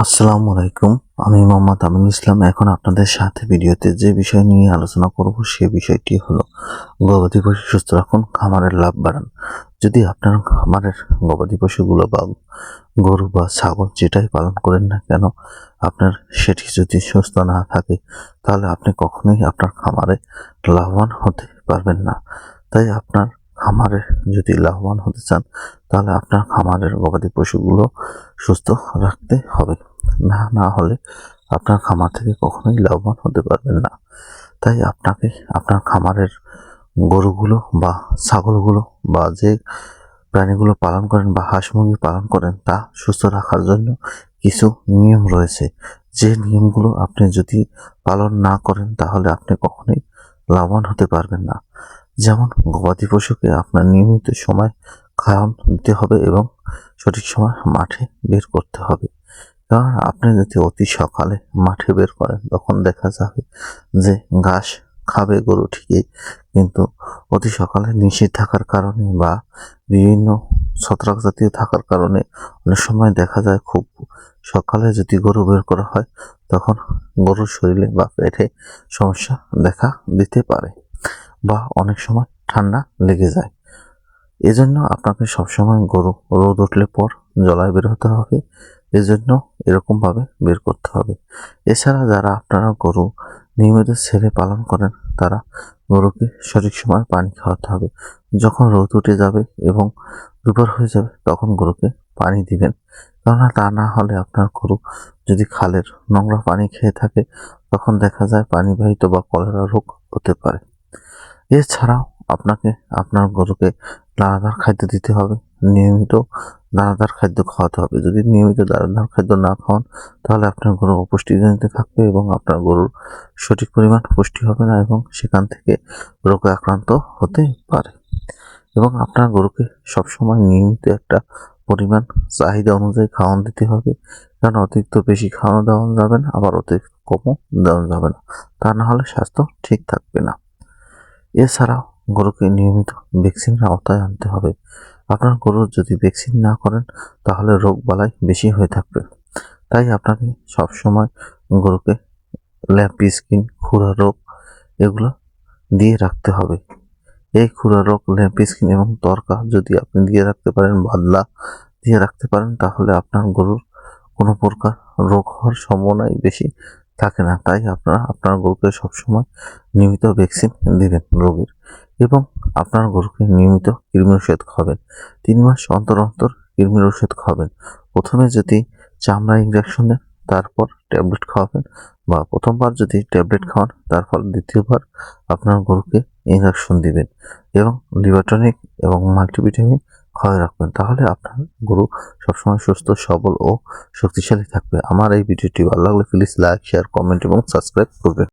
আসসালামু আলাইকুম। আমি মোহাম্মদ আমিনুল ইসলাম। এখন আপনাদের সাথে ভিডিওতে যে বিষয় নিয়ে আলোচনা করব সে বিষয়টি হলো গবাদি পশু সুস্থ রাখুন, খামারের লাভ বাড়ান। যদি আপনার খামারের গবাদি পশুগুলো বা গরু বা ছাগল যেটাই পালন করেন না কেন, আপনার সেটি যদি সুস্থ না থাকে তাহলে আপনি কখনোই আপনার খামারে লাভবান হতে পারবেন না। তাই আপনার খামারে যদি লাভবান হতে চান তাহলে আপনার খামারের গবাদি পশুগুলো সুস্থ রাখতে হবে। না হলে আপনার খামার থেকে কখনোই লাভবান হতে পারবেন না। তাই আপনাকে আপনার খামারের গরুগুলো বা ছাগলগুলো বা যে প্রাণীগুলো পালন করেন বা হাঁস মুরগি পালন করেন তা সুস্থ রাখার জন্য কিছু নিয়ম রয়েছে। যে নিয়মগুলো আপনি যদি পালন না করেন তাহলে আপনি কখনোই লাভবান হতে পারবেন না। যেমন গবাদি পশুকে আপনার নিয়মিত সময় খাওয়ান দিতে হবে এবং সঠিক সময় মাঠে বের করতে হবে। কারণ আপনি যদি অতি সকালে মাঠে বের করেন তখন দেখা যাবে যে ঘাস খাবে গরু ঠিকই, কিন্তু অতি সকালে নিষেধ থাকার কারণে বা বিভিন্ন ছত্রাক জাতীয় থাকার কারণে অনেক সময় দেখা যায় খুব সকালে যদি গরু বের করা হয় তখন গরুর শরীরে বা পেটে সমস্যা দেখা দিতে পারে বা অনেক সময় ঠান্ডা লেগে যায়। এজন্য আপনাকে সবসময় গরু রোদ উঠলে পর জলায় বের হতে হবে। এজন্য এরকমভাবে বের করতে হবে। এছাড়া যারা আপনারা গরু নিয়মিত ছেড়ে পালন করেন তারা গরুকে সঠিক সময় পানি খাওয়াতে হবে। যখন রোদ উঠে যাবে এবং দুপুর হয়ে যাবে তখন গরুকে পানি দিবেন। কেননা তা না হলে আপনার গরু যদি খালের নোংরা পানি খেয়ে থাকে তখন দেখা যায় পানিবাহিত বা কলেরা রোগ হতে পারে। এছাড়াও আপনাকে আপনার গরুকে দানাদার খাদ্য দিতে হবে, নিয়মিত দানাদার খাদ্য খাওয়াতে হবে। যদি নিয়মিত দানাদার খাদ্য না খাওয়ান তাহলে আপনার গরু অপুষ্টিজনিত থাকবে এবং আপনার গরুর সঠিক পরিমাণ পুষ্টি হবে না এবং সেখান থেকে রোগে আক্রান্ত হতে পারে। এবং আপনার গরুকে সবসময় নিয়মিত একটা পরিমাণ চাহিদা অনুযায়ী খাওয়ান দিতে হবে। কারণ অতিরিক্ত বেশি খাওয়ানো দেওয়া যাবে না, আবার অতিরিক্ত কমও দেওয়া যাবে না। তা না হলে স্বাস্থ্য ঠিক থাকবে না। এছাড়াও গরুকে নিয়মিত ভ্যাকসিনের আওতায় আনতে হবে। আপনার গরুর যদি ভ্যাকসিন না করেন তাহলে রোগ বালাই বেশি হয়ে থাকবে। তাই আপনাকে সবসময় গরুকে ল্যাম্পি স্কিন, খুরা রোগ এগুলো দিয়ে রাখতে হবে। এই খুরা রোগ, ল্যাম্পি স্কিন এবং তরকা যদি আপনি দিয়ে রাখতে পারেন, বাদলা দিয়ে রাখতে পারেন তাহলে আপনার গরুর কোনো প্রকার রোগ হওয়ার সম্ভাবনাই বেশি থাকে না। তাই আপনারা আপনার গরুকে সবসময় নিয়মিত ভ্যাকসিন দিবেন রোগীর এবং আপনার গরুকে নিয়মিত কৃমির ওষুধ খাবেন। 3 মাস অন্তর অন্তর কৃমির ওষুধ খাবেন। প্রথমে যদি চামড়া ইঞ্জেকশন দেন তারপর ট্যাবলেট খাওয়াবেন, বা প্রথমবার যদি ট্যাবলেট খাওয়ান তারপর দ্বিতীয়বার আপনার গরুকে ইঞ্জেকশন দিবেন এবং লিভারটনিক এবং মাল্টিভিটামিন খাওয়াই রাখবেন। তাহলে আপনার গরু সবসময় সুস্থ, সবল ও শক্তিশালী থাকবে। আমার এই ভিডিওটি ভালো লাগলে প্লিজ লাইক, শেয়ার, কমেন্ট এবং সাবস্ক্রাইব করবেন।